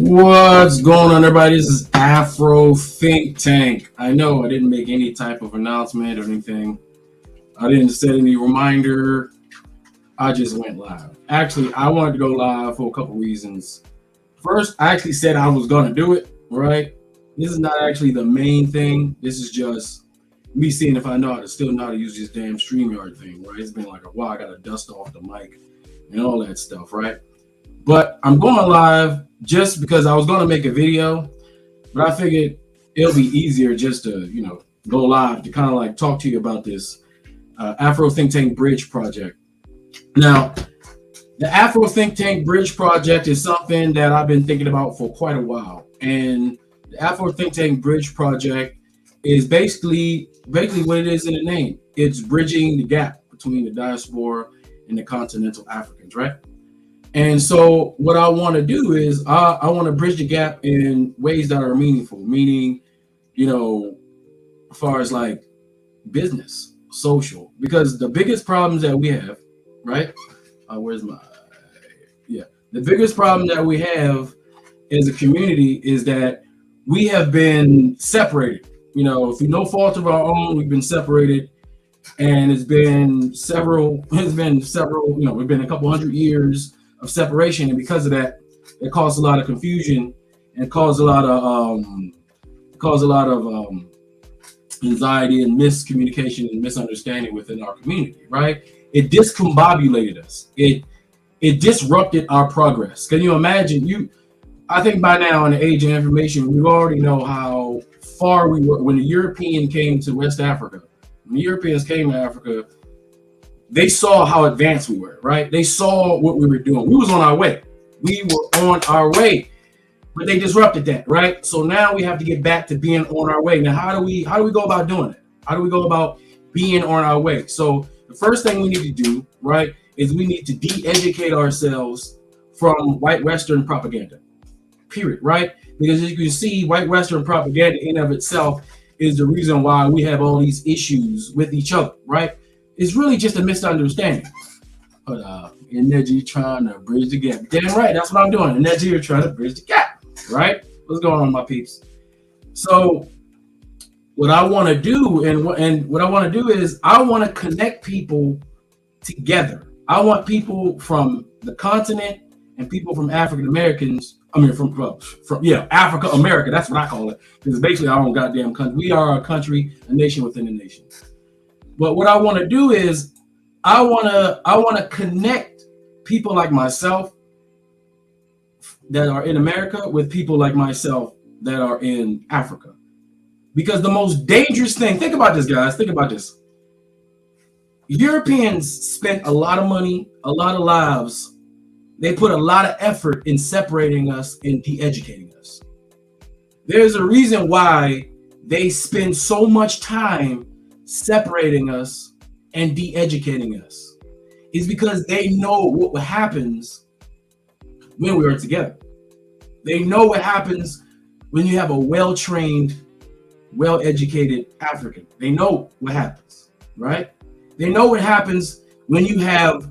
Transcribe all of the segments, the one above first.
What's going on, everybody? This is Afro Think Tank. I know I didn't make any type of announcement or anything. I didn't set any reminder. I just went live. Actually, I wanted to go live for a couple reasons. First, I actually said I was going to do it, right? This is not actually the main thing. This is just me seeing if I still know how to use this damn StreamYard thing, right? It's been like a while. I got to dust off the mic and all that stuff, right? But I'm going live just because I was going to make a video, but I figured it'll be easier just to, go live to kind of like talk to you about this Afro Think Tank Bridge project. Now, the Afro Think Tank Bridge project is something that I've been thinking about for quite a while. And the Afro Think Tank Bridge project is basically what it is in the name. It's bridging the gap between the diaspora and the continental Africans, right? And so what I want to do is I want to bridge the gap in ways that are meaningful, meaning, as far as like business, social, because the biggest problems that we have, right? The biggest problem that we have as a community is that we have been separated, through no fault of our own. We've been separated, and it's been we've been a couple hundred years of separation, and because of that, it caused a lot of confusion and caused a lot of anxiety and miscommunication and misunderstanding within our community. Right? It discombobulated us. It disrupted our progress. Can you imagine? I think by now, in the age of information, we already know how far we were when the European came to West Africa. When the Europeans came to Africa, they saw how advanced we were, right? They saw what we were doing. We was on our way. But they disrupted that, right? So now we have to get back to being on our way. Now, how do we go about doing it? How do we go about being on our way? So the first thing we need to do, right, is we need to de-educate ourselves from white Western propaganda, period, right? Because as you can see, white Western propaganda in of itself is the reason why we have all these issues with each other, right? It's really just a misunderstanding. But energy trying to bridge the gap. Damn right, that's what I'm doing. Energy are trying to bridge the gap, right? What's going on, my peeps? So what I want to do is I want to connect people together. I want people from the continent and people from African Americans. I mean, from Africa America. That's what I call it, because basically our own goddamn country. We are a country, a nation within a nation. But what I want to do is I want to connect people like myself that are in America with people like myself that are in Africa. Because the most dangerous thing, think about this, guys, think about this. Europeans spent a lot of money, a lot of lives. They put a lot of effort in separating us and de-educating us. There's a reason why they spend so much time separating us and de-educating us. Is because they know what happens when we are together. They know what happens when you have a well-trained, well-educated African. They know what happens, right? They know what happens when you have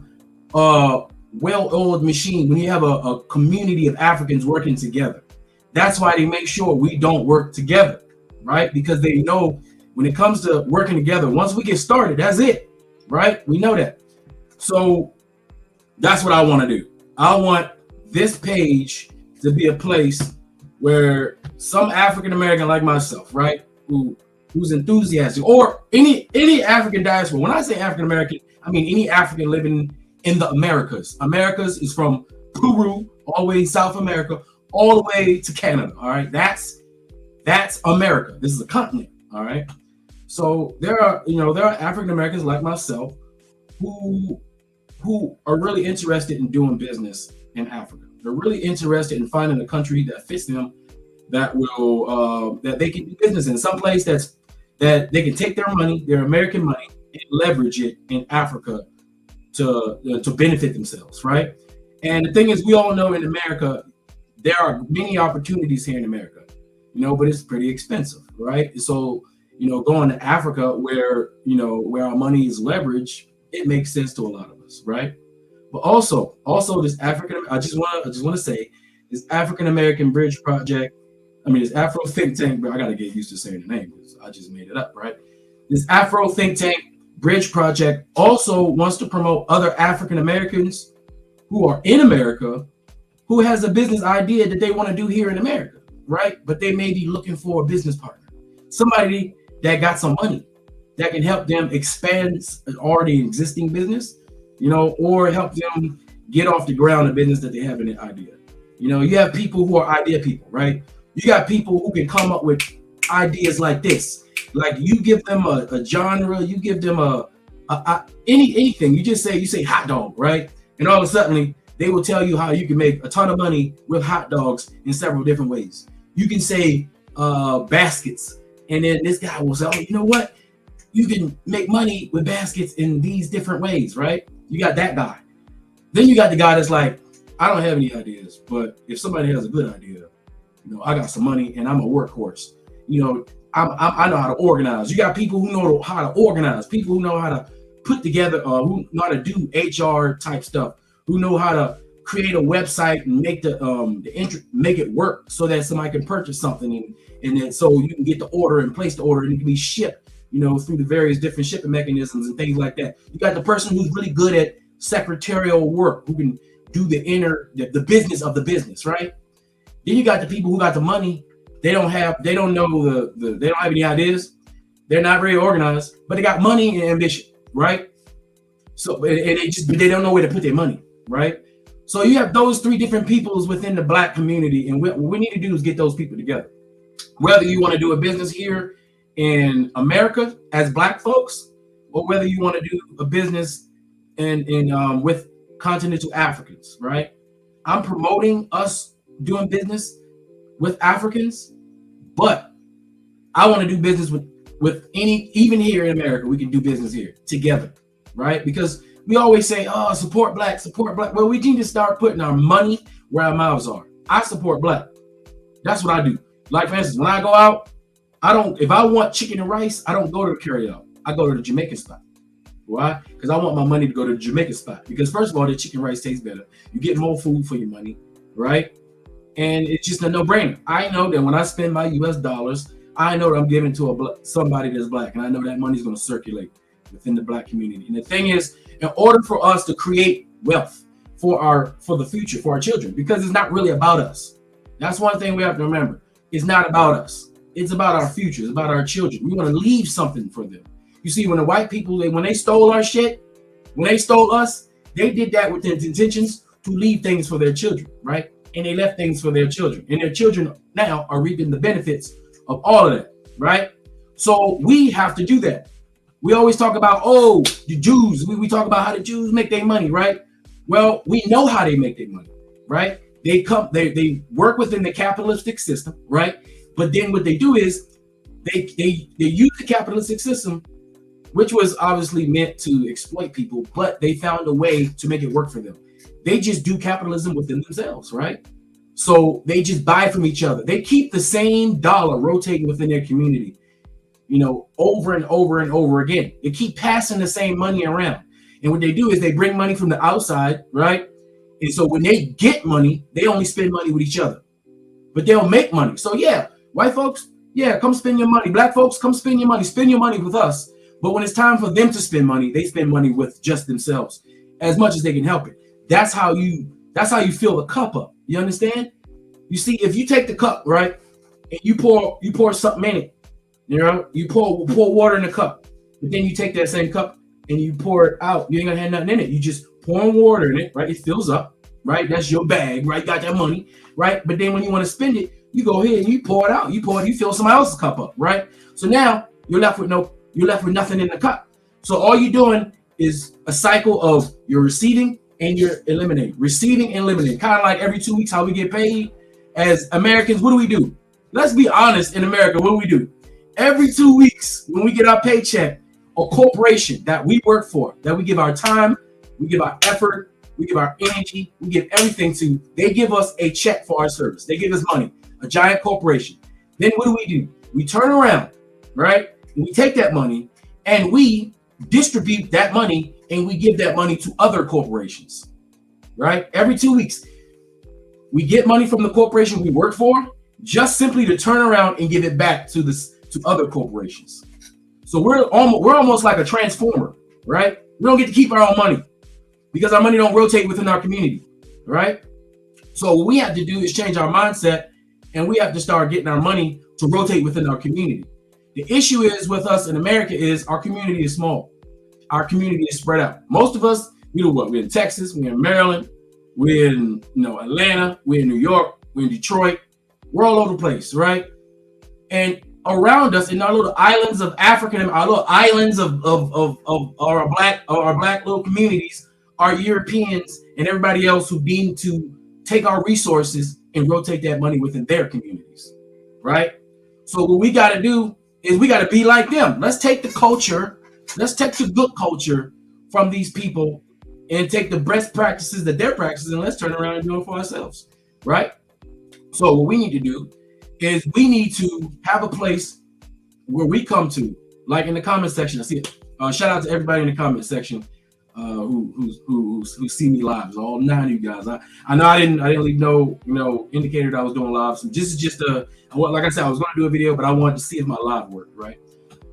a well-oiled machine, when you have a community of Africans working together. That's why they make sure we don't work together, right? Because they know when it comes to working together, once we get started, that's it, right? We know that. So that's what I want to do. I want this page to be a place where some African American like myself, right, who's enthusiastic, or any African diaspora. When I say African American, I mean any African living in the Americas. Americas is from Peru all the way to South America, all the way to Canada. All right, that's America. This is a continent. All right. So there are African Americans like myself who are really interested in doing business in Africa. They're really interested in finding a country that fits them, that will that they can do business in, some place that they can take their money, their American money, and leverage it in Africa to benefit themselves, right? And the thing is, we all know in America there are many opportunities here in America, but it's pretty expensive, right? So going to Africa where our money is leveraged, it makes sense to a lot of us, right? But also this African, I just want to say It's African American Bridge Project. I mean, it's Afro Think Tank, but I gotta get used to saying the name because I just made it up, right? This Afro Think Tank Bridge Project also wants to promote other African Americans who are in America who has a business idea that they want to do here in America, right? But they may be looking for a business partner, somebody that got some money that can help them expand an already existing business, or help them get off the ground a business that they have in an idea. You have people who are idea people, right? You got people who can come up with ideas like this. Like you give them a genre, you give them anything. You say hot dog, right? And all of a sudden they will tell you how you can make a ton of money with hot dogs in several different ways. You can say baskets, and then this guy will say, oh, you know what? You can make money with baskets in these different ways, right? You got that guy. Then you got the guy that's like, I don't have any ideas, but if somebody has a good idea, I got some money and I'm a workhorse. I know how to organize. You got people who know how to organize, people who know how to put together, who know how to do HR type stuff, who know how to create a website and make make it work so that somebody can purchase something and then so you can get the order and place the order and it can be shipped, through the various different shipping mechanisms and things like that. You got the person who's really good at secretarial work, who can do the business of the business, right? Then you got the people who got the money. They don't have any ideas. They're not very organized, but they got money and ambition, right? So they don't know where to put their money, right? So you have those three different peoples within the Black community, and what we need to do is get those people together. Whether you want to do a business here in America as Black folks, or whether you want to do a business in with continental Africans, right? I'm promoting us doing business with Africans, but I want to do business with even here in America, we can do business here together, right? Because we always say, oh, support Black. Well, we need to start putting our money where our mouths are. I support Black. That's what I do. Like, for instance, when I go out, if I want chicken and rice, I don't go to the carryout. I go to the Jamaican spot. Why? Because I want my money to go to the Jamaican spot. Because first of all, the chicken rice tastes better. You get more food for your money, right? And it's just a no-brainer. I know that when I spend my US dollars, I know that I'm giving to somebody that's Black, and I know that money's going to circulate within the Black community. And the thing is, in order for us to create wealth for the future, for our children, because it's not really about us. That's one thing we have to remember. It's not about us. It's about our future. It's about our children. We want to leave something for them. You see, when the white people, when they stole our shit, when they stole us, they did that with the intentions to leave things for their children, right? And they left things for their children. And their children now are reaping the benefits of all of that, right? So we have to do that. We always talk about, the Jews. We talk about how the Jews make their money, right? Well, we know how they make their money, right? They work within the capitalistic system, right? But then what they do is they use the capitalistic system, which was obviously meant to exploit people, but they found a way to make it work for them. They just do capitalism within themselves, right? So they just buy from each other. They keep the same dollar rotating within their community, over and over and over again. They keep passing the same money around. And what they do is they bring money from the outside, right? And so when they get money, they only spend money with each other. But they'll make money. So yeah, white folks, yeah, come spend your money. Black folks, come spend your money. Spend your money with us. But when it's time for them to spend money, they spend money with just themselves as much as they can help it. That's how you fill the cup up. You understand? You see, if you take the cup, right, and you pour something in it, you pour water in the cup, but then you take that same cup and you pour it out. You ain't gonna have nothing in it. You just pour water in it, right? It fills up, right? That's your bag, right? Got that money, right? But then when you want to spend it, you go ahead and you pour it out. You fill somebody else's cup up, right? So now you're left with nothing in the cup. So all you're doing is a cycle of you're receiving and you're eliminating, receiving and eliminating. Kind of like every 2 weeks how we get paid. As Americans, what do? Let's be honest, in America, what do? Every 2 weeks when we get our paycheck, a corporation that we work for, that we give our time, we give our effort, we give our energy, we give everything to, they give us a check for our service. They give us money, a giant corporation. Then what do? We turn around, right? And we take that money and we distribute that money and we give that money to other corporations, right? Every 2 weeks. We get money from the corporation we work for, just simply to turn around and give it back to other corporations. So we're almost like a transformer, right? We don't get to keep our own money because our money don't rotate within our community, right? So what we have to do is change our mindset, and we have to start getting our money to rotate within our community. The issue is with us in America is our community is small. Our community is spread out. Most of us, we do what? We're in Texas, we're in Maryland, we're in Atlanta, we're in New York, we're in Detroit. We're all over the place, right? And around us in our little islands of African, our little islands of our black little communities, are Europeans and everybody else who deem to take our resources and rotate that money within their communities, right? So what we got to do is we got to be like them. Let's take the culture, let's take the good culture from these people and take the best practices that they're practicing, and let's turn around and do it for ourselves, right? So what we need to do is we need to have a place where we come to, like in the comment section. I see it. Shout out to everybody in the comment section who see me live. All 9 of you guys. I know I didn't leave no indicator that I was doing live. So this is just like I said, I was going to do a video, but I wanted to see if my live worked, right?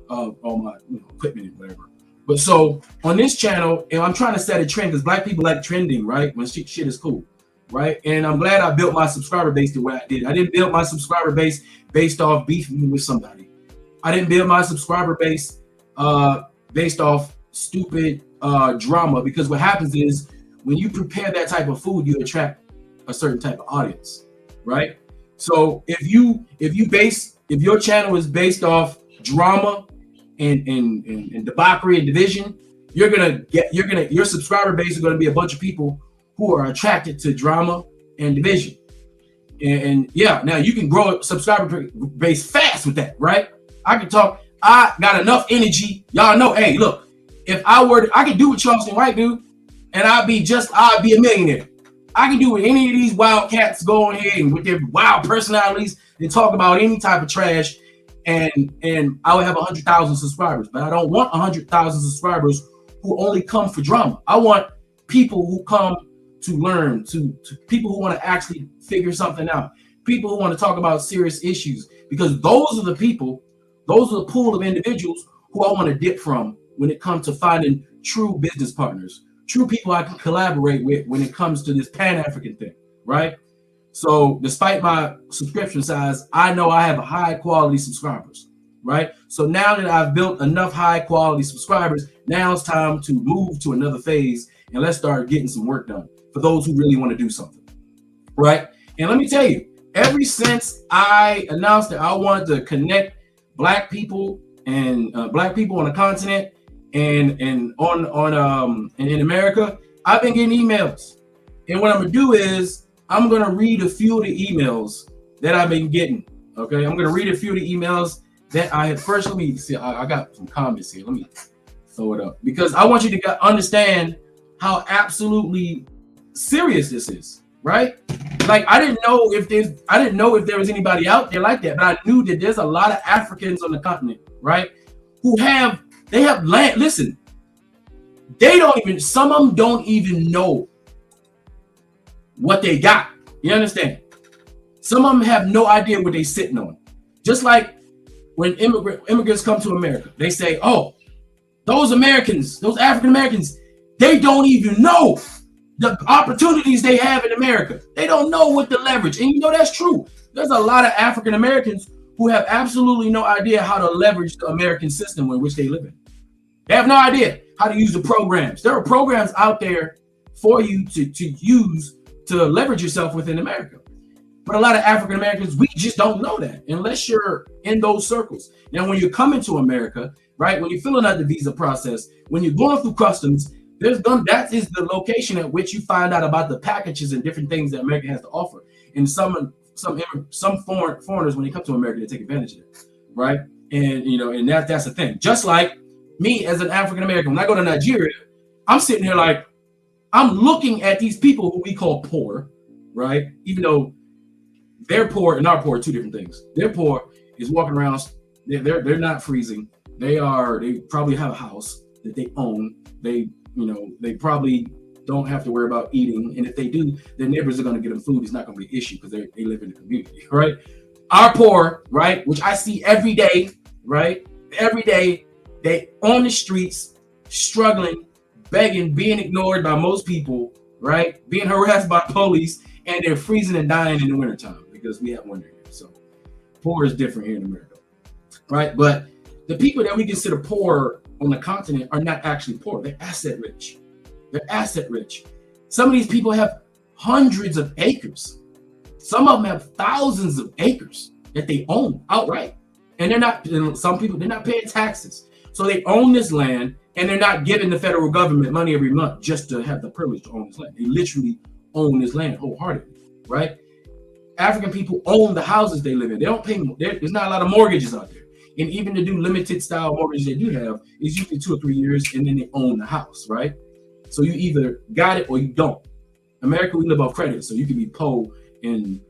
All my equipment and whatever. But so on this channel, and I'm trying to set a trend because black people like trending, right? When shit is cool, right? And I'm glad I built my subscriber base the way I did. I didn't build my subscriber base based off beefing with somebody. I didn't build my subscriber base based off stupid drama, because what happens is when you prepare that type of food, you attract a certain type of audience, right? So if your channel is based off drama and debauchery and division, your subscriber base is gonna be a bunch of people who are attracted to drama and division. And yeah, now you can grow a subscriber base fast with that, right? I got enough energy. Y'all know, hey, look, if I could do what Charleston White do, and I'd be a millionaire. I can do what any of these wild cats go on here and with their wild personalities and talk about any type of trash, and I would have 100,000 subscribers. But I don't want 100,000 subscribers who only come for drama. I want people who come to learn, to people who want to actually figure something out, people who want to talk about serious issues, because those are the pool of individuals who I want to dip from when it comes to finding true business partners, true people I can collaborate with when it comes to this Pan-African thing, right? So despite my subscription size, I know I have high quality subscribers, right? So now that I've built enough high quality subscribers, now it's time to move to another phase and let's start getting some work done for those who really want to do something, right? And let me tell you, ever since I announced that I wanted to connect black people and black people on the continent and in America, I've been getting emails. And what I'm gonna do is I'm gonna read a few of the emails that I've been getting. Okay, I'm gonna read a few of the emails that I had first. Let me see. I got some comments here. Let me throw it up because I want you to understand how absolutely serious this is, right? Like I didn't know if there was anybody out there like that, but I knew that there's a lot of Africans on the continent, right? Who have land. Listen, some of them don't even know what they got. You understand? Some of them have no idea what they're sitting on. Just like when immigrants come to America, they say, oh, those Americans, those African Americans, they don't even know the opportunities they have in America. They don't know what the leverage. And that's true. There's a lot of African Americans who have absolutely no idea how to leverage the American system in which they live in. They have no idea how to use the programs. There are programs out there for you to use to leverage yourself within America. But a lot of African Americans, we just don't know that unless you're in those circles. Now, when you're coming to America, right, when you're filling out the visa process, when you're going through customs, that is the location at which you find out about the packages and different things that America has to offer. And some foreigners, when they come to America, they take advantage of it, right? And that's the thing. Just like me as an African American, when I go to Nigeria, I'm sitting here like I'm looking at these people who we call poor, right? Even though they're poor and our poor are two different things. They're poor is walking around. They're not freezing. They probably have a house that they own. They probably don't have to worry about eating. And if they do, their neighbors are going to get them food. It's not going to be an issue because they live in the community, right? Our poor, right, which I see every day, right? Every day, they on the streets, struggling, begging, being ignored by most people, right? Being harassed by police, and they're freezing and dying in the wintertime because we have winter here. So poor is different here in America, right? But the people that we consider poor on the continent are not actually poor. They're asset rich. They're asset rich. Some of these people have hundreds of acres. Some of them have thousands of acres that they own outright. And they're not, some people, they're not paying taxes. So they own this land and they're not giving the federal government money every month just to have the privilege to own this land. They literally own this land wholeheartedly, right? African people own the houses they live in. They don't pay, there's not a lot of mortgages out there. And even to do limited style mortgages they do have is usually 2 or 3 years and then they own the house, right? So you either got it or you don't. America, we live off credit, so you can be poor and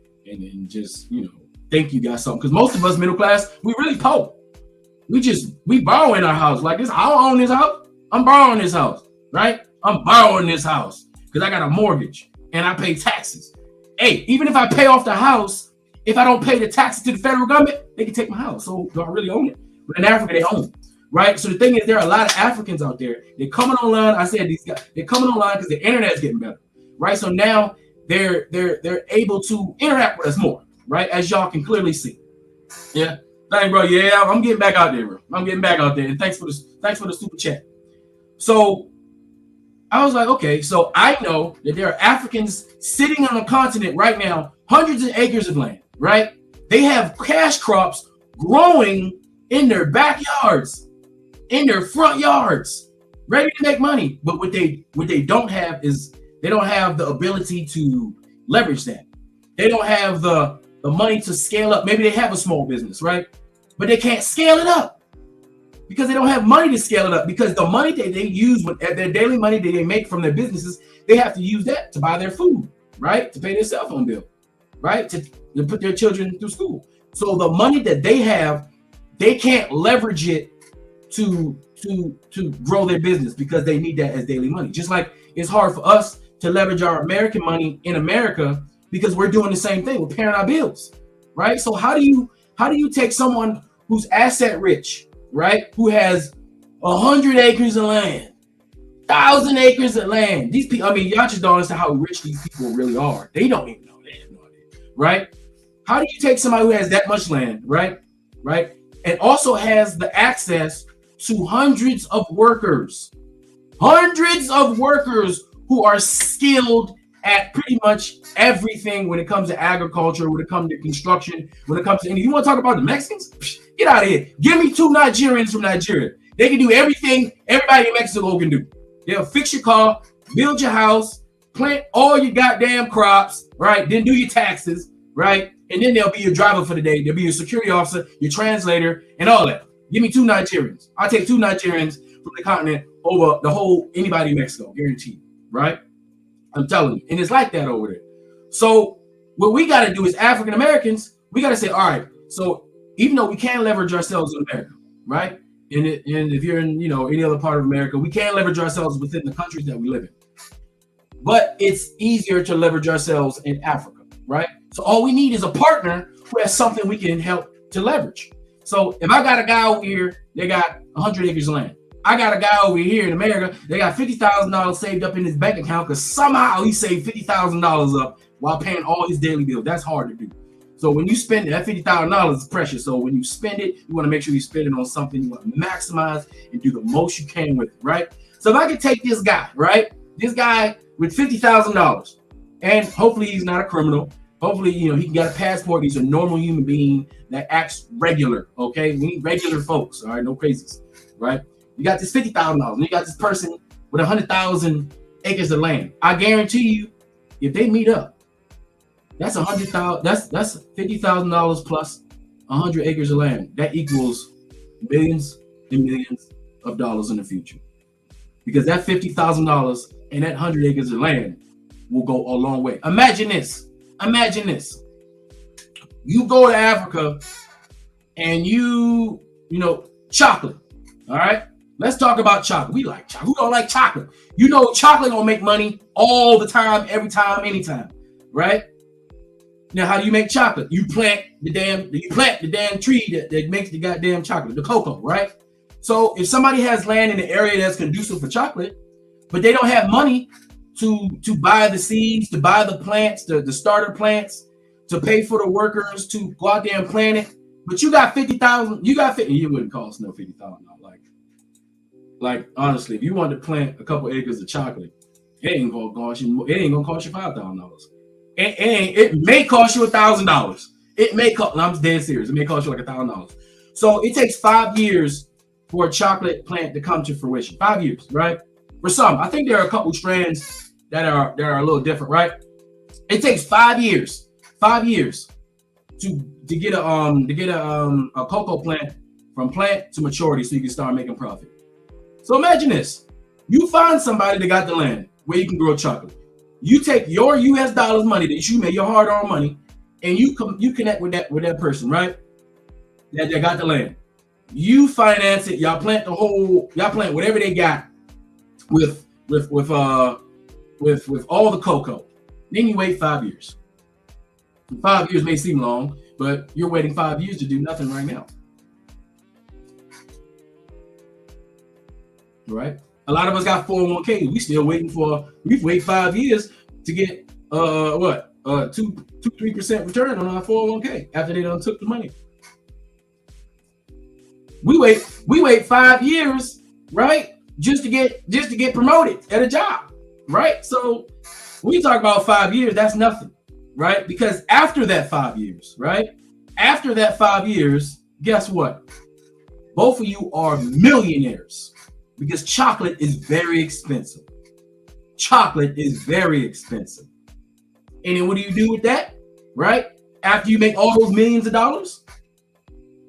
just, you know, think you got something. Because most of us middle class, we really poor. We borrow in our house like this. I don't own this house. I'm borrowing this house, right? I'm borrowing this house because I got a mortgage and I pay taxes. Hey, even if I pay off the house, if I don't pay the taxes to the federal government, they can take my house. So do I really own it? But in Africa, they own it, right? So the thing is, there are a lot of Africans out there. They're coming online. I said these guys, they're coming online because the internet's getting better, right? So now they're able to interact with us more, right? As y'all can clearly see. Yeah. Thanks, bro. Yeah, I'm getting back out there, bro. I'm getting back out there. And thanks for the super chat. So I was like, okay, so I know that there are Africans sitting on the continent right now, hundreds of acres of land, right? They have cash crops growing in their backyards, in their front yards, ready to make money. But what they don't have is they don't have the ability to leverage that. They don't have the money to scale up. Maybe they have a small business, right? But they can't scale it up because they don't have money to scale it up, because the money that they use with their daily money that they make from their businesses, they have to use that to buy their food, right? To pay their cell phone bill, right? To put their children through school. So the money that they have, they can't leverage it to grow their business because they need that as daily money. Just like it's hard for us to leverage our American money in America because we're doing the same thing. We're paying our bills, right? So how do you take someone who's asset rich, right? Who has 100 acres of land, 1,000 acres of land. These people, I mean, y'all just don't understand how rich these people really are. They don't even know. They have no idea, right? How do you take somebody who has that much land, right? And also has the access to hundreds of workers who are skilled at pretty much everything when it comes to agriculture, when it comes to construction, when it comes to anything. You want to talk about the Mexicans? Get out of here. Give me 2 Nigerians from Nigeria. They can do everything everybody in Mexico can do. They'll fix your car, build your house, plant all your goddamn crops, right? Then do your taxes, right? And then they'll be your driver for the day. They'll be your security officer, your translator, and all that. Give me 2 Nigerians. I'll take 2 Nigerians from the continent over the whole anybody in Mexico, guaranteed, right? I'm telling you. And it's like that over there. So what we got to do as African Americans, we got to say, all right, so even though we can't leverage ourselves in America, right? And if you're in, you know, any other part of America, we can't leverage ourselves within the countries that we live in. But it's easier to leverage ourselves in Africa, right? So all we need is a partner who has something we can help to leverage. So if I got a guy over here, they got 100 acres of land. I got a guy over here in America, they got $50,000 saved up in his bank account because somehow he saved $50,000 up while paying all his daily bills. That's hard to do. So when you spend it, that $50,000 is precious. So when you spend it, you want to make sure you spend it on something you want to maximize and do the most you can with it, right? So if I could take this guy, right? This guy with $50,000, and hopefully he's not a criminal. Hopefully, you know, he can get a passport. He's a normal human being that acts regular, okay? We need regular folks, all right? No crazies, right? You got this $50,000, and you got this person with 100,000 acres of land. I guarantee you, if they meet up, that's $100,000. That's $50,000 plus 100 acres of land. That equals millions and millions of dollars in the future, because that $50,000 and that 100 acres of land will go a long way. Imagine this. You go to Africa and you know, chocolate. All right. Let's talk about chocolate. We like chocolate. Who don't like chocolate? You know, chocolate gonna make money all the time, every time, anytime, right? Now, how do you make chocolate? You plant the damn tree that makes the goddamn chocolate, the cocoa, right? So if somebody has land in the area that's conducive for chocolate, but they don't have money to buy the seeds, to buy the plants, the starter plants, to pay for the workers to go out there and plant it, but you got 50,000, you wouldn't cost no $50,000. Like honestly, if you wanted to plant a couple acres of chocolate, it ain't gonna cost you $5,000. It may cost you $1,000. It may cost. I'm dead serious. It may cost you like $1,000. So it takes 5 years for a chocolate plant to come to fruition. 5 years, right? For some, I think there are a couple strands that are a little different, right? It takes 5 years. 5 years to get a cocoa plant from plant to maturity, so you can start making profit. So imagine this: you find somebody that got the land where you can grow chocolate. You take your US dollars money that you made, your hard-earned money, and you connect with that person, right? That got the land. You finance it. Y'all plant whatever they got with all the cocoa. Then you wait 5 years. 5 years may seem long, but you're waiting 5 years to do nothing right now. Right? A lot of us got 401k. We've waited 5 years to get 2-3% return on our 401k after they done took the money. We wait 5 years, right? Just to get promoted at a job, right? So when you talk about 5 years, that's nothing, right? Because after that 5 years, right? After that 5 years, guess what? Both of you are millionaires. Because chocolate is very expensive. Chocolate is very expensive. And then what do you do with that? Right? After you make all those millions of dollars,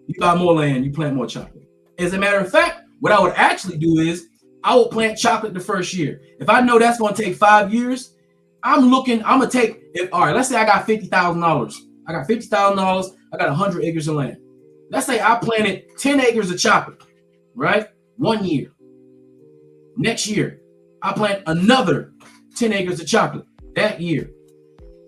you buy more land, you plant more chocolate. As a matter of fact, what I would actually do is I will plant chocolate the first year. If I know that's going to take 5 years, I'm gonna take it. All right, let's say I got $50,000. I got $50,000. I got 100 acres of land. Let's say I planted 10 acres of chocolate, right? 1 year. Next year, I plant another 10 acres of chocolate that year.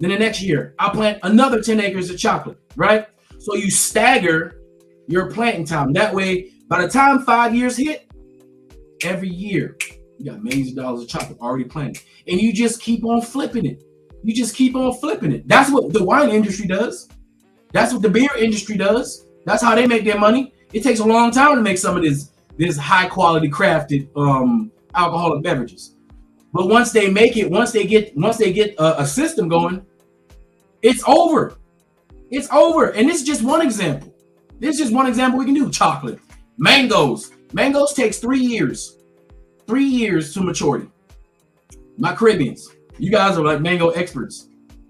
Then the next year, I plant another 10 acres of chocolate, right? So you stagger your planting time. That way, by the time 5 years hit, every year, you got millions of dollars of chocolate already planted. And you just keep on flipping it. You just keep on flipping it. That's what the wine industry does. That's what the beer industry does. That's how they make their money. It takes a long time to make some of this high quality crafted alcoholic beverages, but once they get a system going, it's over. It's over. And this is just one example. We can do. Chocolate, mangoes takes 3 years to maturity. My Caribbeans, you guys are like mango experts.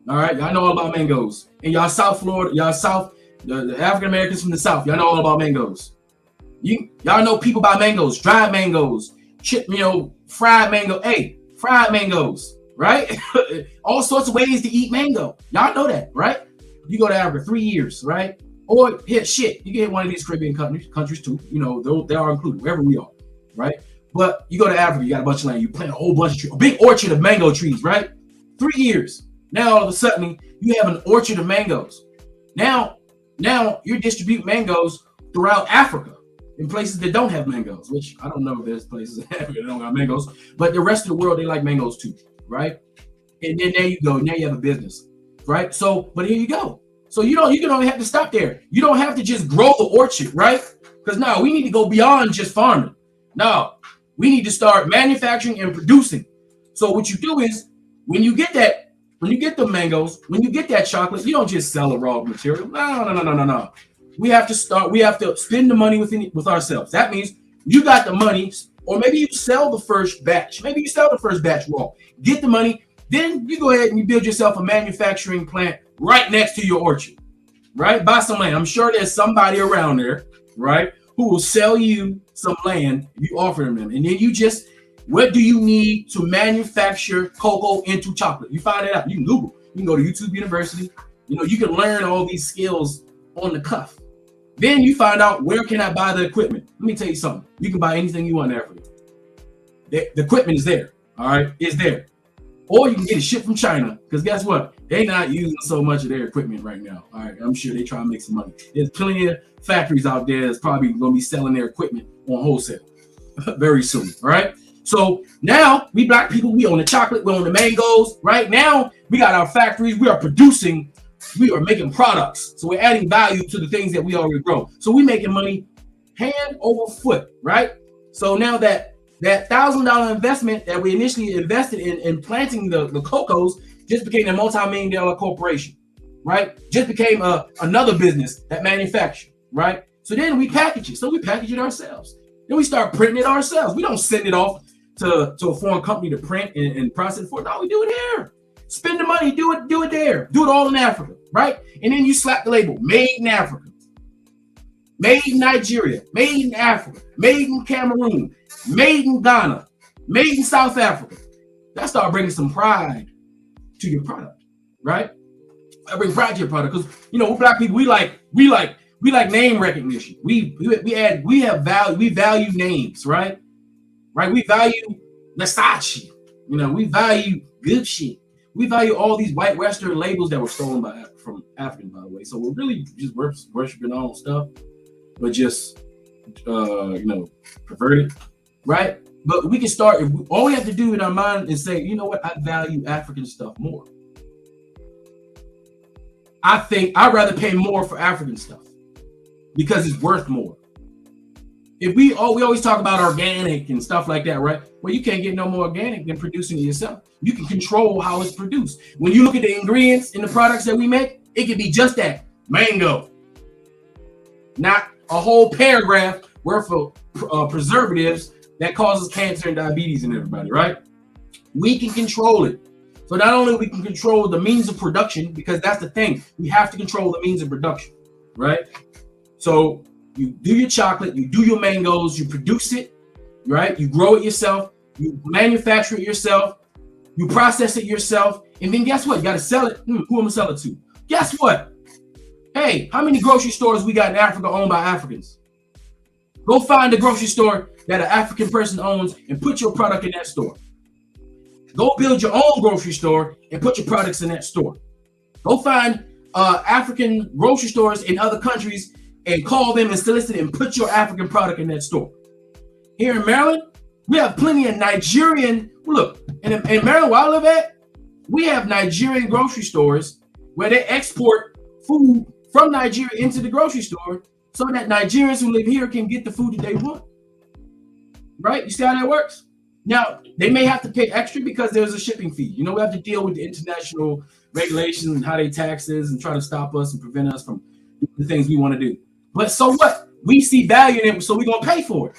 All right, y'all know all about mangoes. And y'all South Florida, the African Americans from the South, y'all know all about mangoes. Y'all know people buy mangoes, dried mangoes, fried mango. Hey, fried mangoes, right? All sorts of ways to eat mango. Y'all know that, right? You go to Africa, 3 years, right? Or you can hit one of these Caribbean countries too. They are included wherever we are, right? But you go to Africa, you got a bunch of land, you plant a whole bunch of trees, a big orchard of mango trees, right? 3 years. Now all of a sudden you have an orchard of mangoes. Now you're distributing mangoes throughout Africa. In places that don't have mangoes, which I don't know if there's places in Africa that don't have mangoes, but the rest of the world, they like mangoes too, right? And then there you go. Now you have a business, right? So, but here you go. So you can only have to stop there. You don't have to just grow the orchard, right? Because now we need to go beyond just farming. Now we need to start manufacturing and producing. So what you do is when you get the mangoes, when you get that chocolate, you don't just sell the raw material. No. We have to spend the money with ourselves. That means you got the money, or maybe you sell the first batch. Maybe you sell the first batch raw. Get the money, then you go ahead and you build yourself a manufacturing plant right next to your orchard, right? Buy some land. I'm sure there's somebody around there, right, who will sell you some land if you offer them. And then what do you need to manufacture cocoa into chocolate? You find it out. You can Google. You can go to YouTube University. You can learn all these skills on the cuff. Then you find out, where can I buy the equipment? Let me tell you something. You can buy anything you want in Africa. The equipment is there. All right, it's there. Or you can get it shipped from China, because guess what? They're not using so much of their equipment right now. All right, I'm sure they try to make some money. There's plenty of factories out there that's probably going to be selling their equipment on wholesale very soon. All right. So now we black people, we own the chocolate, we own the mangoes. Right now we got our factories. We are producing. We are making products. So we're adding value to the things that we already grow. So we're making money hand over foot. Right. So now that $1,000 investment that we initially invested in planting the cocos just became a multi-million-dollar corporation, right? Just became another business that manufactured, right? So then we package it. So we package it ourselves. Then we start printing it ourselves. We don't send it off to a foreign company to print and process it for. No, we do it here. Spend the money, do it there. Do it all in Africa, right? And then you slap the label, made in Africa, made in Nigeria, made in Africa, made in Cameroon, made in Ghana, made in South Africa. That start bringing some pride to your product, right? I bring pride to your product because we black people, we like name recognition. We have value. We value names, right? Right. We value Versace. We value good shit. We value all these white Western labels that were stolen from Africans, by the way. So we're really just worshiping our own stuff, but just perverted. Right? But we can start, all we have to do in our mind is say, you know what, I value African stuff more. I think I'd rather pay more for African stuff because it's worth more. If we always talk about organic and stuff like that, right? Well, you can't get no more organic than producing it yourself. You can control how it's produced. When you look at the ingredients in the products that we make, it can be just that, mango. Not a whole paragraph worth of preservatives that causes cancer and diabetes in everybody, right? We can control it. So not only we can control the means of production, because that's the thing, we have to control the means of production, right? So you do your chocolate, you do your mangoes, you produce it, right? You grow it yourself, you manufacture it yourself, you process it yourself, and then guess what? You got to sell it. Who am I gonna sell it to? Guess what? Hey, how many grocery stores we got in Africa owned by Africans? Go find a grocery store that an African person owns and put your product in that store. Go build your own grocery store and put your products in that store. Go find African grocery stores in other countries and call them and solicit and put your African product in that store. Here in Maryland, we have plenty of Nigerian. Look, in Maryland, where I live at, we have Nigerian grocery stores where they export food from Nigeria into the grocery store so that Nigerians who live here can get the food that they want. Right? You see how that works? Now, they may have to pay extra because there's a shipping fee. We have to deal with the international regulations and how they tax us and try to stop us and prevent us from doing the things we want to do. But so what? We see value in it, so we're going to pay for it.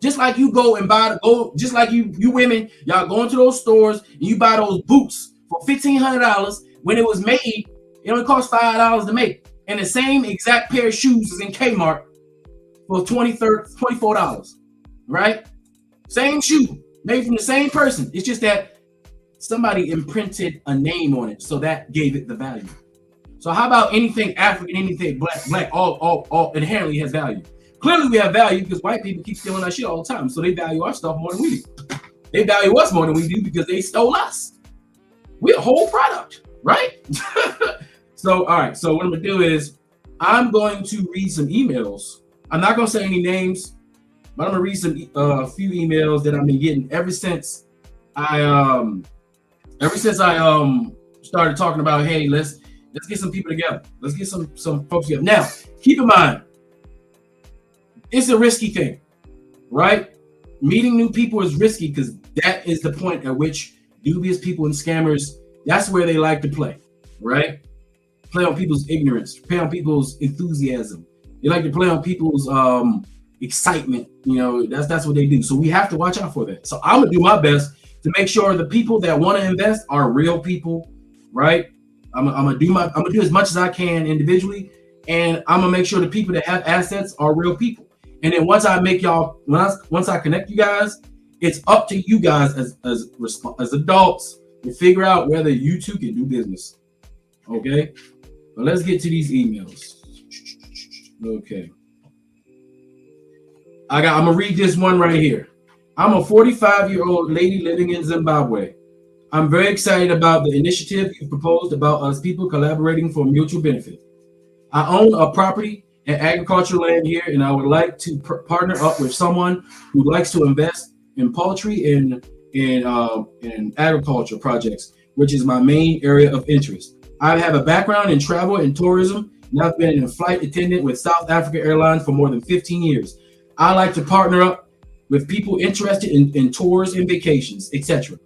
Just like you go and just like you women, y'all go into those stores and you buy those boots for $1,500 when it was made, it only cost $5 to make. And the same exact pair of shoes is in Kmart for $24, right? Same shoe, made from the same person. It's just that somebody imprinted a name on it, so that gave it the value. So how about anything African, anything black, all inherently has value. Clearly we have value because white people keep stealing our shit all the time, so they value our stuff more than we do. They value us more than we do because they stole us. We're a whole product, right? So, all right, so what I'm gonna do is I'm going to read some emails. I'm not gonna say any names, but I'm gonna read some few emails that I've been getting ever since I started talking about, hey, let's get some people together. Let's get some folks together. Now, keep in mind, it's a risky thing, right? Meeting new people is risky because that is the point at which dubious people and scammers, that's where they like to play, right? Play on people's ignorance, play on people's enthusiasm. They like to play on people's excitement. That's what they do. So we have to watch out for that. So I'm gonna do my best to make sure the people that want to invest are real people, right? I'm gonna do as much as I can individually, and I'm gonna make sure the people that have assets are real people. And then once I connect you guys, it's up to you guys as adults to figure out whether you two can do business. Okay, but let's get to these emails. Okay. I'm gonna read this one right here. I'm a 45-year-old lady living in Zimbabwe. I'm very excited about the initiative you proposed about us people collaborating for mutual benefit. I own a property and agricultural land here, and I would like to partner up with someone who likes to invest in poultry and in agriculture projects, which is my main area of interest. I have a background in travel and tourism, and I've been a flight attendant with South Africa Airlines for more than 15 years. I like to partner up with people interested in tours and vacations, etc.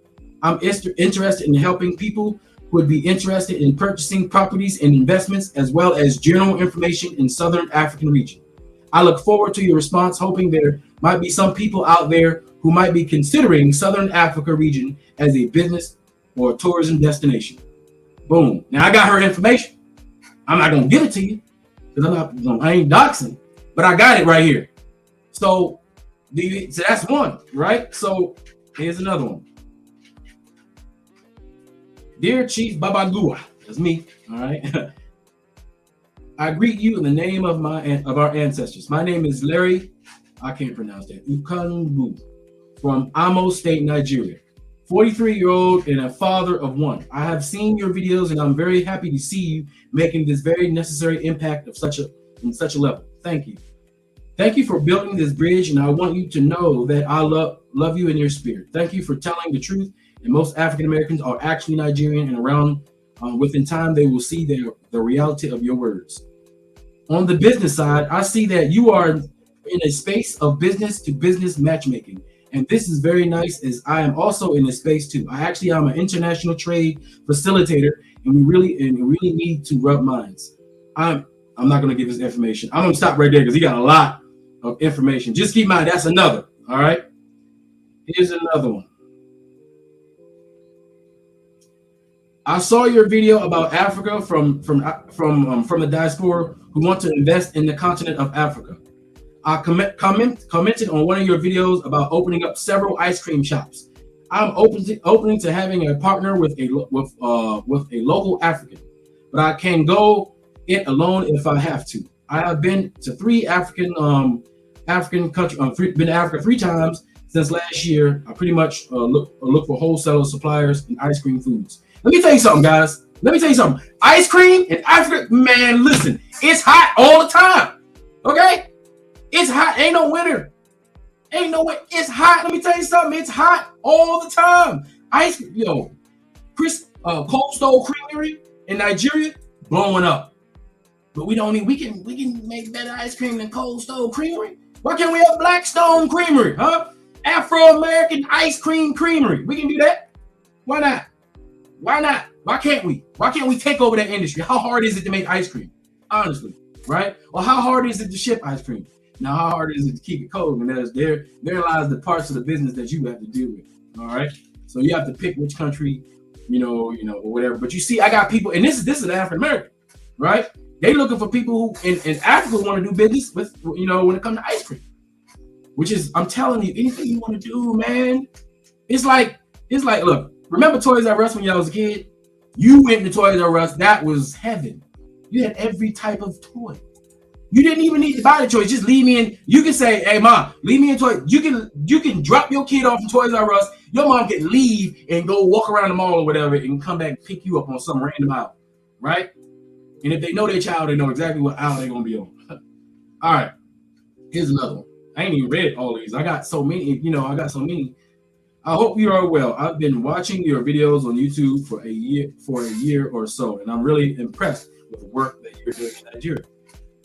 I'm interested in helping people who would be interested in purchasing properties and investments, as well as general information in Southern African region. I look forward to your response, hoping there might be some people out there who might be considering Southern Africa region as a business or a tourism destination. Boom. Now I got her information. I'm not gonna give it to you because I ain't doxing, but I got it right here. So that's one, right? So here's another one. Dear Chief Babagua, that's me. All right. I greet you in the name of our ancestors. My name is Larry. I can't pronounce that. Ukangu from Imo State, Nigeria. 43-year-old and a father of one. I have seen your videos and I'm very happy to see you making this very necessary impact of such a level. Thank you. Thank you for building this bridge, and I want you to know that I love you in your spirit. Thank you for telling the truth. And most African Americans are actually Nigerian, and around within time they will see the reality of your words. On the business side, I see that you are in a space of business to business matchmaking, and this is very nice, as I am also in this space too. I'm an international trade facilitator, and we really need to rub minds. I'm not going to give his information. I'm going to stop right there because he got a lot of information. Just keep in mind that's another. All right. Here's another one. I saw your video about Africa from the diaspora who want to invest in the continent of Africa. I commented on one of your videos about opening up several ice cream shops. I'm open to having a partner with a local African, but I can go it alone if I have to. I have been to three African countries. Been to Africa 3 times since last year. I pretty much look for wholesaler suppliers and ice cream foods. Let me tell you something, guys. Ice cream in Africa, man, listen, it's hot all the time. Okay? It's hot. Ain't no winter. It's hot. Let me tell you something. It's hot all the time. Ice cream, Cold Stone Creamery in Nigeria, blowing up. But we can make better ice cream than Cold Stone Creamery. Why can't we have Blackstone Creamery, huh? Afro-American Ice Cream Creamery. We can do that. Why not? Why can't we? Why can't we take over that industry? How hard is it to make ice cream? Honestly, right? Well, how hard is it to ship ice cream? Now, how hard is it to keep it cold? And there lies the parts of the business that you have to deal with. All right. So you have to pick which country, or whatever. But you see, I got people, and this is African American, right? They looking for people who in Africa want to do business with, when it comes to ice cream. Which is, I'm telling you, anything you want to do, man. It's like, look. Remember Toys R Us when y'all was a kid? You went to Toys R Us. That was heaven. You had every type of toy. You didn't even need to buy the toys. Just leave me in. You can say, "Hey, mom, leave me in toy." You can drop your kid off in Toys R Us. Your mom can leave and go walk around the mall or whatever, and come back and pick you up on some random aisle, right? And if they know their child, they know exactly what aisle they're gonna be on. All right. Here's another one. I ain't even read all these. I got so many. I hope you are well. I've been watching your videos on YouTube for a year or so, and I'm really impressed with the work that you're doing in Nigeria.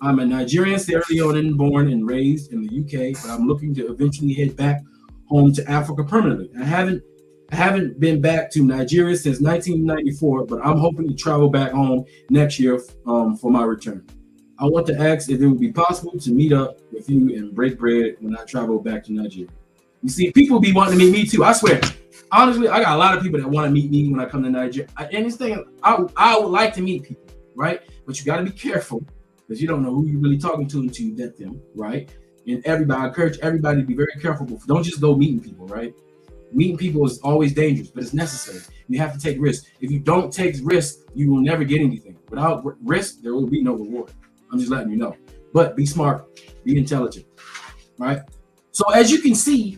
I'm a Nigerian, Sierra Leonean, born and raised in the UK, but I'm looking to eventually head back home to Africa permanently. I haven't been back to Nigeria since 1994, but I'm hoping to travel back home next year for my return. I want to ask if it would be possible to meet up with you and break bread when I travel back to Nigeria. You see, people be wanting to meet me too. I swear. Honestly, I got a lot of people that want to meet me when I come to Nigeria. And this thing, I would like to meet people, right? But you got to be careful because you don't know who you're really talking to until you vet them, right? And I encourage everybody to be very careful. Don't just go meeting people, right? Meeting people is always dangerous, but it's necessary. You have to take risks. If you don't take risks, you will never get anything. Without risk, there will be no reward. I'm just letting you know. But be smart, be intelligent, right? So as you can see,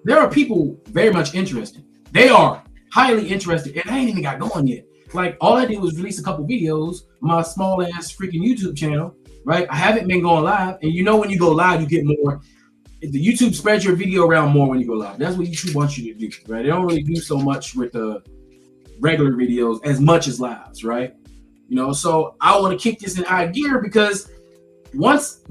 there are people very much interested. They are highly interested, and I ain't even got going yet. Like, all I did was release a couple videos on my small ass freaking YouTube channel, right? I haven't been going live, and you know when you go live, you get more. The YouTube spreads your video around more when you go live. That's what YouTube wants you to do, right? They don't really do so much with the regular videos as much as lives, right? You know, so I want to kick this in high gear because once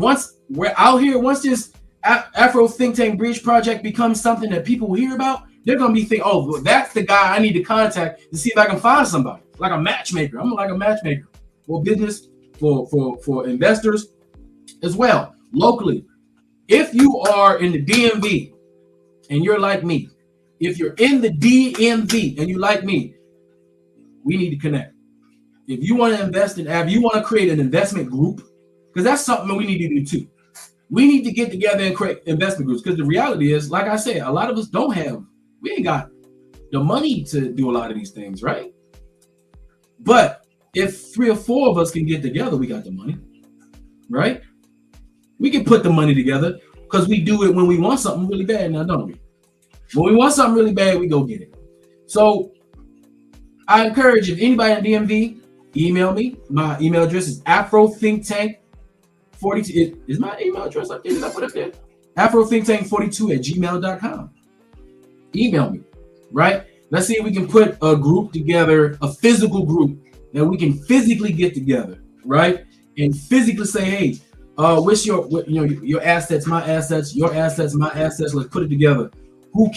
we're out here, once this Afro Think Tank Bridge project becomes something that people hear about, they're gonna be thinking, oh, well, that's the guy I need to contact to see if I can find somebody, like a matchmaker. I'm like a matchmaker for business, for investors as well, locally. If you are in the DMV and you're like me, if you're in the DMV and you like me, we need to connect. If you want to invest in, if you want to create an investment group, because that's something we need to do too. We need to get together and create investment groups, because the reality is, like I said, a lot of us we ain't got the money to do a lot of these things, right? But if 3 or 4 of us can get together, we got the money, right? We can put the money together because we do it when we want something really bad now, don't we? When we want something really bad, we go get it. So I encourage, if anybody in DMV, email me. My email address is afrothinktank42. Is my email address up there? Did I put up there? afrothinktank42@gmail.com. Email me, right? Let's see if we can put a group together, a physical group that we can physically get together, right? And physically say, hey, what's your assets, my assets, your assets, my assets. Let's put it together. Who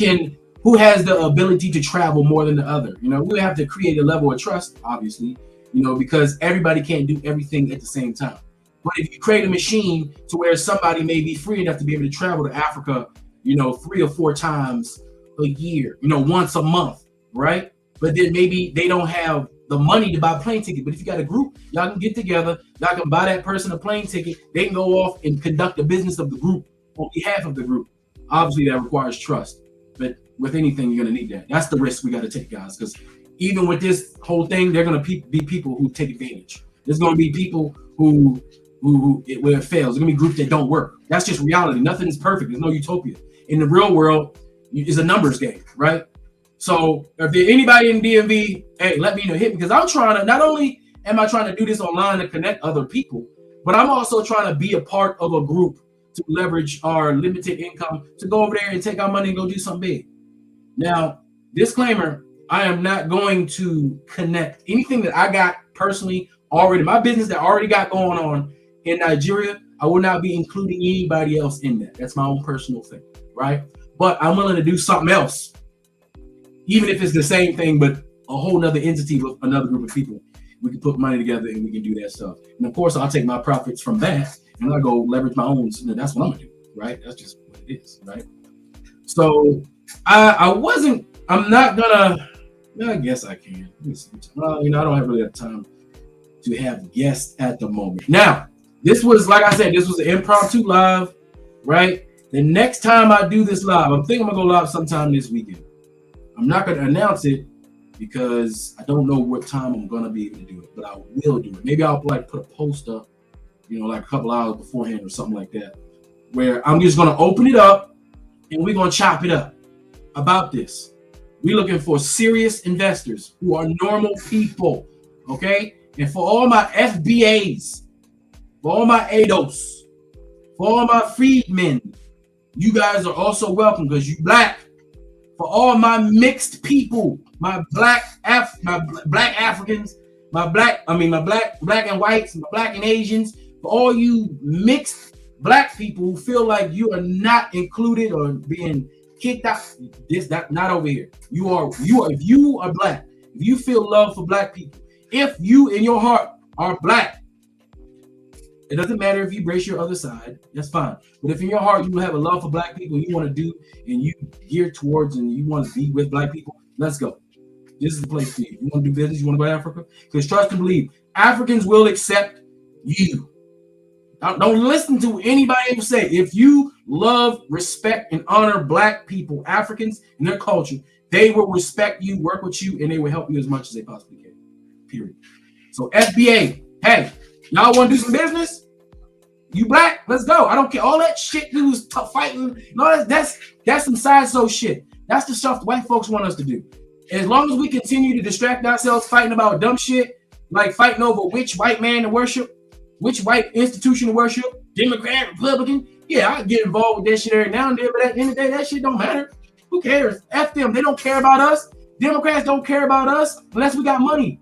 has the ability to travel more than the other? You know, we have to create a level of trust, obviously, you know, because everybody can't do everything at the same time. But if you create a machine to where somebody may be free enough to be able to travel to Africa, you know, 3 or 4 times a year, you know, once a month, right? But then maybe they don't have the money to buy a plane ticket. But if you got a group, y'all can get together, y'all can buy that person a plane ticket. They can go off and conduct the business of the group on behalf of the group. Obviously, that requires trust. But with anything, you're going to need that. That's the risk we got to take, guys, because even with this whole thing, they're going to be people who take advantage. There's going to be people where it fails. There's going to be groups that don't work. That's just reality. Nothing is perfect. There's no utopia. In the real world, it's a numbers game, right? So if there's anybody in DMV, hey, let me know, hit me, because I'm trying to, not only am I trying to do this online to connect other people, but I'm also trying to be a part of a group to leverage our limited income to go over there and take our money and go do something big. Now, disclaimer, I am not going to connect anything that I got personally already, my business that I already got going on in Nigeria. I will not be including anybody else in that. That's my own personal thing, right? But I'm willing to do something else, even if it's the same thing, but a whole nother entity with another group of people. We can put money together and we can do that stuff. And of course, I'll take my profits from that and I'll go leverage my own. So that's what I'm gonna do, right? That's just what it is, right? So I guess I can. Well, you know, I don't have really have time to have guests at the moment. Now, this was, like I said, this was an impromptu live, right? The next time I do this live, I'm thinking I'm gonna go live sometime this weekend. I'm not gonna announce it because I don't know what time I'm gonna be able to do it, but I will do it. Maybe I'll like put a post up, you know, like a couple hours beforehand or something like that, where I'm just gonna open it up and we're gonna chop it up about this. We're looking for serious investors who are normal people, okay? And for all my FBAs, for all my ADOS, for all my freedmen, you guys are also welcome because you black. For all my mixed people, my black Africans, my black and whites, my black and Asians, for all you mixed black people who feel like you are not included or being kicked out, not over here. If you are black, if you feel love for black people, if you in your heart are black, it doesn't matter if you brace your other side, that's fine. But if in your heart you have a love for black people, you want to do and you gear towards and you want to be with black people, let's go. This is the place for you. You want to do business, you want to go to Africa? Because trust and believe, Africans will accept you. Don't listen to anybody who say, if you love, respect, and honor black people, Africans, and their culture, they will respect you, work with you, and they will help you as much as they possibly can. Period. So FBA, hey, y'all want to do some business? You black? Let's go. I don't care. All that shit you was fighting. No, that's some side so shit. That's the stuff white folks want us to do. As long as we continue to distract ourselves fighting about dumb shit, like fighting over which white man to worship, which white institution to worship, Democrat, Republican. Yeah, I get involved with that shit every now and then, but at the end of the day, that shit don't matter. Who cares? F them. They don't care about us. Democrats don't care about us unless we got money.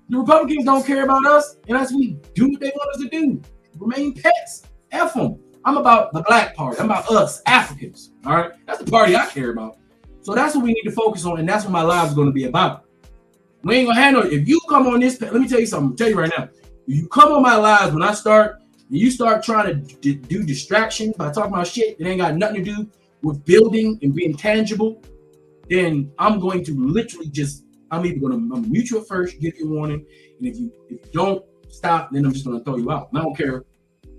The Republicans don't care about us unless we do what they want us to do. Remain pets. F them. I'm about the black party. I'm about us, Africans. All right? That's the party I care about. So that's what we need to focus on, and that's what my live is going to be about. We ain't going to handle it. If you come on this, let me tell you something. I'll tell you right now. If you come on my lives when I start, and you start trying to do distractions by talking about shit that ain't got nothing to do with building and being tangible, then I'm going to literally just, I'm going to mute you at first, give you a warning, and if you don't stop, then I'm just going to throw you out. And I don't care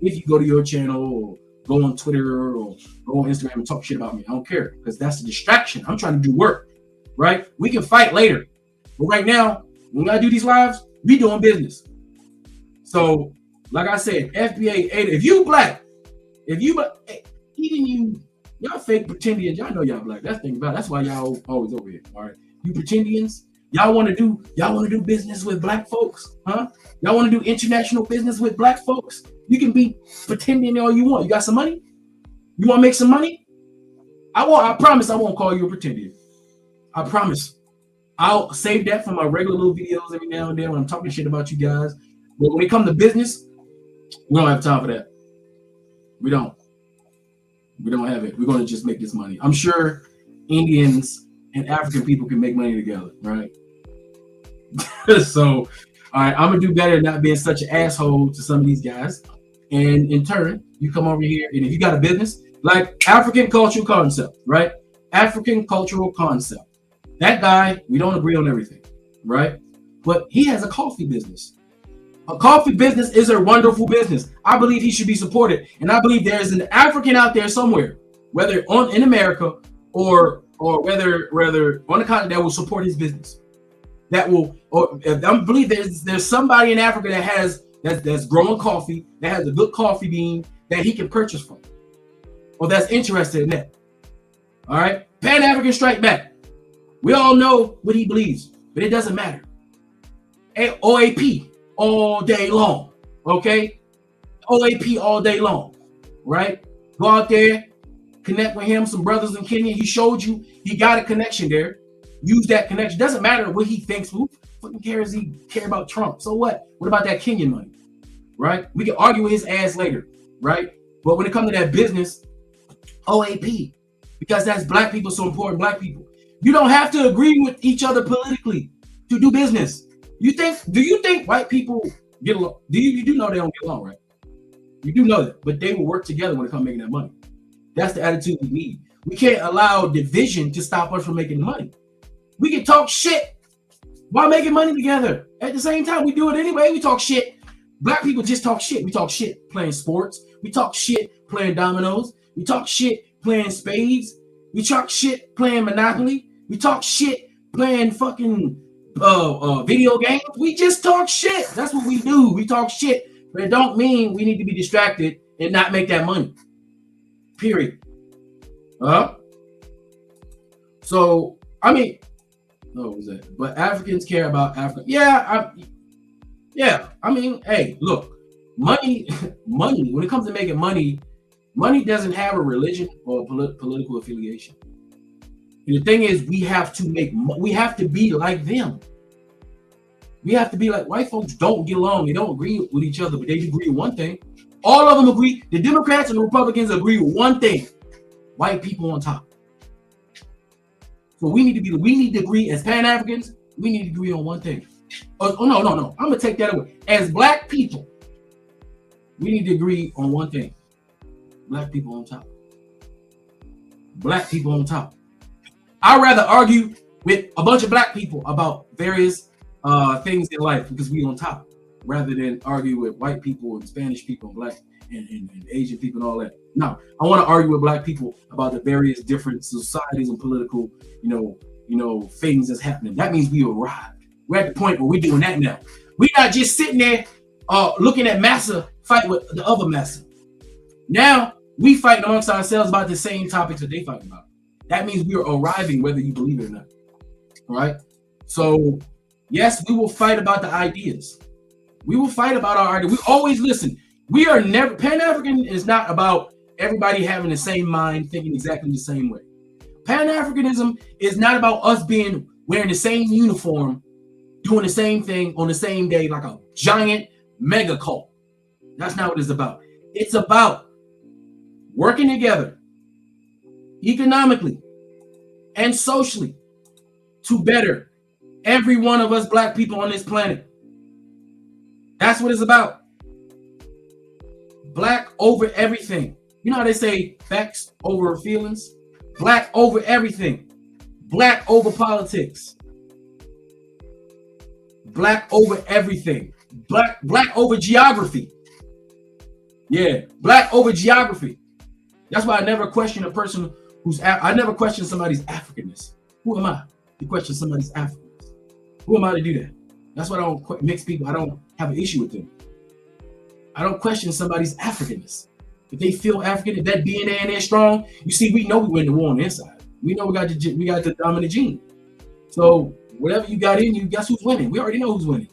if you go to your channel or go on Twitter or go on Instagram and talk shit about me. I don't care, because that's a distraction. I'm trying to do work, right? We can fight later. But right now, when I do these lives, we doing business. So, like I said, FBA, if you black, even you, y'all fake pretendians, y'all know y'all black. That's the thing about it. That's why y'all always over here. All right, you pretendians, y'all want to do business with black folks, huh? Y'all want to do international business with black folks? You can be pretending all you want. You got some money? You want to make some money? I promise I won't call you a pretendian. I promise. I'll save that for my regular little videos every now and then when I'm talking shit about you guys. But when it comes to business, we don't have time for that. We don't have it. We're going to just make this money. I'm sure Indians and African people can make money together, right? So, all right, I'm going to do better at not being such an asshole to some of these guys. And in turn, you come over here, and if you got a business, like African cultural concept, right? African cultural concept. That guy, we don't agree on everything, right? But he has a coffee business. A coffee business is a wonderful business. I believe he should be supported. And I believe there is an African out there somewhere, whether in America or whether on the continent, that will support his business. That will, or I believe there's somebody in Africa that's growing coffee, that has a good coffee bean that he can purchase from, or that's interested in that. All right, Pan-African Strike Back. We all know what he believes, but it doesn't matter. OAP all day long, okay? OAP all day long, right? Go out there, connect with him, some brothers in Kenya. He showed you he got a connection there. Use that connection. Doesn't matter what he thinks. Who fucking cares? He care about Trump? So what? What about that Kenyan money, right? We can argue with his ass later, right? But when it comes to that business, OAP, because that's black people so important. Black people. You don't have to agree with each other politically to do business. Do you think white people get along? You do know they don't get along, right? You do know that, but they will work together when it comes to making that money. That's the attitude we need. We can't allow division to stop us from making money. We can talk shit while making money together. At the same time, we do it anyway. We talk shit. Black people just talk shit. We talk shit playing sports. We talk shit playing dominoes. We talk shit playing spades. We talk shit playing Monopoly. We talk shit playing fucking video games. We just talk shit. That's what we do. We talk shit, but it don't mean we need to be distracted and not make that money. Period. So I mean, no, what was that? But Africans care about Africa. Yeah. I mean, hey, look, money. When it comes to making money, money doesn't have a religion or political affiliation. And the thing is, we have to be like them. We have to be like white folks. Don't get along. They don't agree with each other, but they agree with one thing. All of them agree. The Democrats and the Republicans agree with one thing: white people on top. So we need to agree as Pan-Africans. We need to agree on one thing. Oh no. I'm gonna take that away. As black people, we need to agree on one thing: black people on top. Black people on top. I'd rather argue with a bunch of black people about various things in life because we on top, rather than argue with white people and Spanish people and black and Asian people and all that. No, I want to argue with black people about the various different societies and political, things that's happening. That means we arrived. We're at the point where we're doing that now. We're not just sitting there looking at Massa fight with the other Massa. Now we fight amongst ourselves about the same topics that they fight about. That means we are arriving, whether you believe it or not. All right. So yes, we will fight about the ideas. We will fight about our ideas. We always listen. We are never Pan-African is not about everybody having the same mind, thinking exactly the same way. Pan-Africanism is not about us being wearing the same uniform, doing the same thing on the same day like a giant mega cult. That's not what it's about. It's about working together economically and socially to better every one of us black people on this planet. That's what it's about. Black over everything. You know how they say facts over feelings? Black over everything. Black over politics. Black over everything. Black over geography. Yeah, black over geography. That's why I never question a person I never question somebody's Africanness. Who am I to question somebody's Africanness? Who am I to do that? That's why I don't mix people. I don't have an issue with them. I don't question somebody's Africanness. If they feel African, if that DNA in there strong, you see, we know we win the war on the inside. We know we got the dominant gene. So whatever you got in you, guess who's winning? We already know who's winning.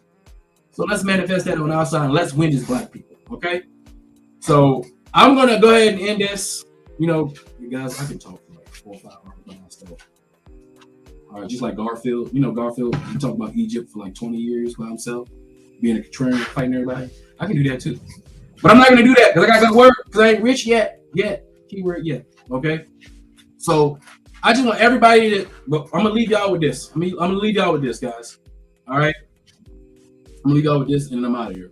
So let's manifest that on our side and let's win as black people. Okay. So I'm gonna go ahead and end this. You know, you guys, I can talk for like 4 or 5 hours about my stuff. All right, just like Garfield. You know, Garfield, he talked about Egypt for like 20 years by himself, being a contrarian, fighting everybody. I can do that too. But I'm not gonna do that because I gotta go to work because I ain't rich yet. Keyword yet. Okay. So I just want everybody to, well, I'm gonna leave y'all with this. I'm gonna leave y'all with this, guys. All right. I'm gonna leave y'all with this and I'm out of here.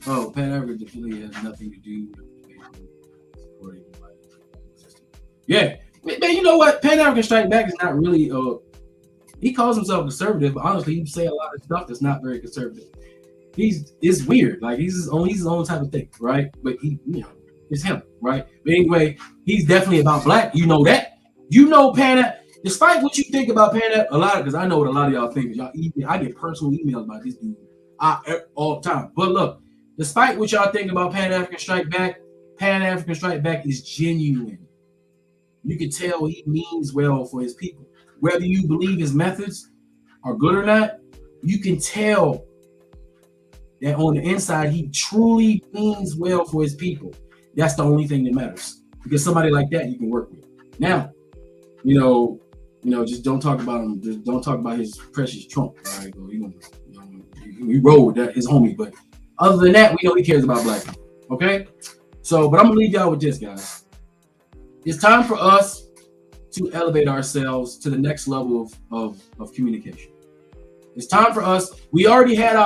Oh, Pan-African definitely has nothing to do with yeah. Man, you know what? Pan-African Strike Back is not really he calls himself conservative, but honestly he say a lot of stuff that's not very conservative. It's weird. Like he's his own type of thing, right? But he, you know, it's him, right? But anyway, he's definitely about black. You know that. You know despite what you think about a lot of, because I know what a lot of y'all think. I get personal emails about this dude all the time. But look, despite what y'all think about Pan-African Strike Back is genuine. You can tell he means well for his people. Whether you believe his methods are good or not, you can tell that on the inside, he truly means well for his people. That's the only thing that matters. Because somebody like that you can work with. Now, you know, just don't talk about him. Just don't talk about his precious Trump. All right, we roll with that, his homie. But other than that, we know he cares about black people. Okay? So, but I'm gonna leave y'all with this, guys. It's time for us to elevate ourselves to the next level of communication. It's time for us. We already had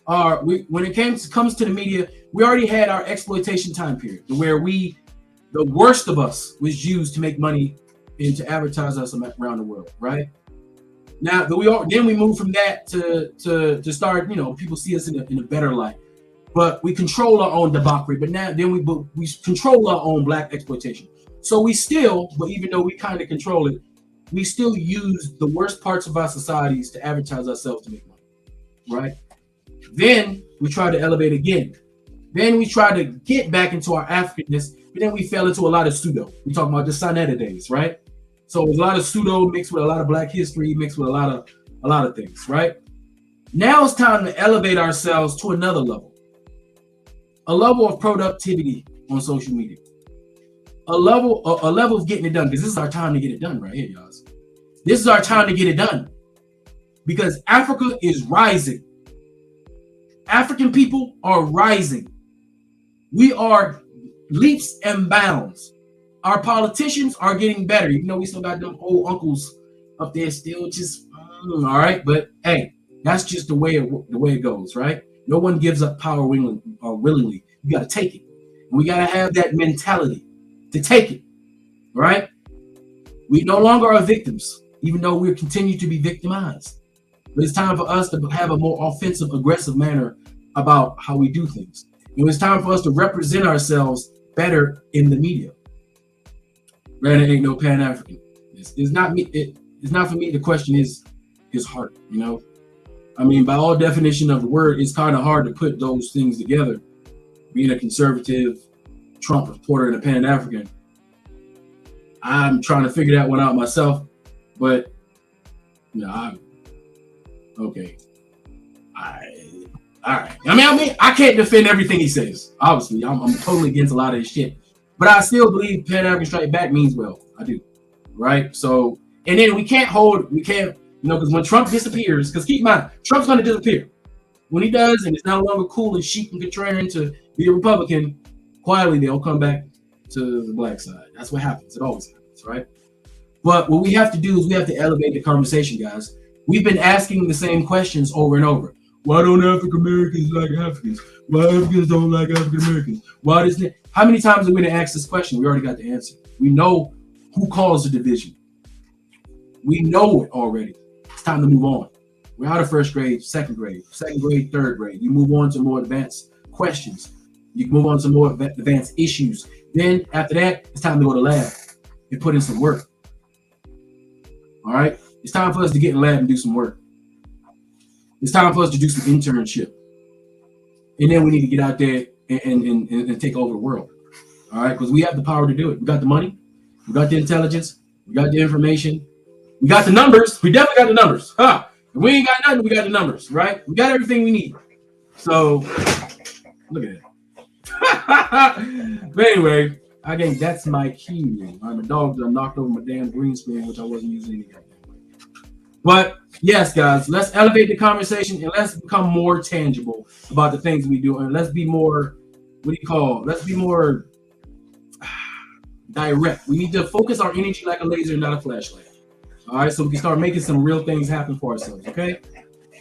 when it comes to the media, we already had our exploitation time period where the worst of us was used to make money and to advertise us around the world, right? Now then we move from that to start, you know, people see us in a better light, but we control our own debauchery. But we control our own black exploitation. So but even though we kind of control it, we still use the worst parts of our societies to advertise ourselves to make money, right? Then we try to elevate again. Then we try to get back into our Africanness, but then we fell into a lot of pseudo. We talk about the Sonetta days, right? So there's a lot of pseudo mixed with a lot of black history, mixed with a lot of things, right? Now it's time to elevate ourselves to another level. A level of productivity on social media. A level of getting it done, because this is our time to get it done right here, y'all. This is our time to get it done. Because Africa is rising. African people are rising. We are leaps and bounds. Our politicians are getting better. You know, we still got them old uncles up there still just all right. But hey, that's just the way it goes, right? No one gives up power willingly. You got to take it. And we got to have that mentality to take it, right? We no longer are victims, even though we continue to be victimized. But it's time for us to have a more offensive, aggressive manner about how we do things. And it's time for us to represent ourselves better in the media. Brandon ain't no Pan-African. It's not me. It's not for me. The question is his heart, you know? I mean, by all definition of the word, it's kind of hard to put those things together. Being a conservative, Trump reporter and a Pan-African. I'm trying to figure that one out myself, but okay. All right. I mean, I can't defend everything he says. Obviously, I'm totally against a lot of his shit, but I still believe Pan-African Strike Back means well. I do, right? So, and then we can't, because when Trump disappears, because keep in mind, Trump's going to disappear. When he does, and it's no longer cool and chic and contrarian to be a Republican, quietly they'll come back to the black side. That's what happens. It always happens, right? But what we have to do is we have to elevate the conversation, guys. We've been asking the same questions over and over. Why don't African Americans like Africans? Why Africans don't like African Americans? Why does it? How many times are we going to ask this question? We already got the answer. We know who caused the division. We know it already. It's time to move on. We're out of first grade, second grade, third grade. You move on to more advanced questions. You move on to more advanced issues. Then after that, it's time to go to lab and put in some work. All right? It's time for us to get in the lab and do some work. It's time for us to do some internship. And then we need to get out there and take over the world. All right? Because we have the power to do it. We got the money. We got the intelligence. We got the information. We got the numbers. We definitely got the numbers. Huh? If we ain't got nothing, we got the numbers, right? We got everything we need. So, look at it. But anyway, I think that's my cue. The dog that knocked over my damn green screen, which I wasn't using any goddamn way. But yes, guys, let's elevate the conversation and let's become more tangible about the things we do, and let's be more, let's be more direct. We need to focus our energy like a laser, not a flashlight. All right, so we can start making some real things happen for ourselves, okay?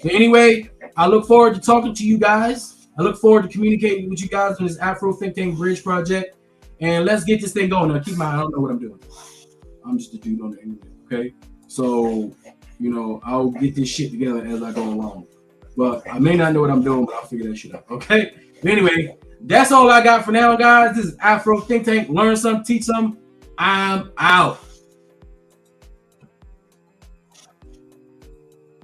So anyway, I look forward to talking to you guys. I look forward to communicating with you guys on this Afro Think Tank Bridge project. And let's get this thing going. Now, keep in mind, I don't know what I'm doing. I'm just a dude on the internet, okay? So, I'll get this shit together as I go along. But I may not know what I'm doing, but I'll figure that shit out, okay? But anyway, that's all I got for now, guys. This is Afro Think Tank. Learn something, teach something. I'm out.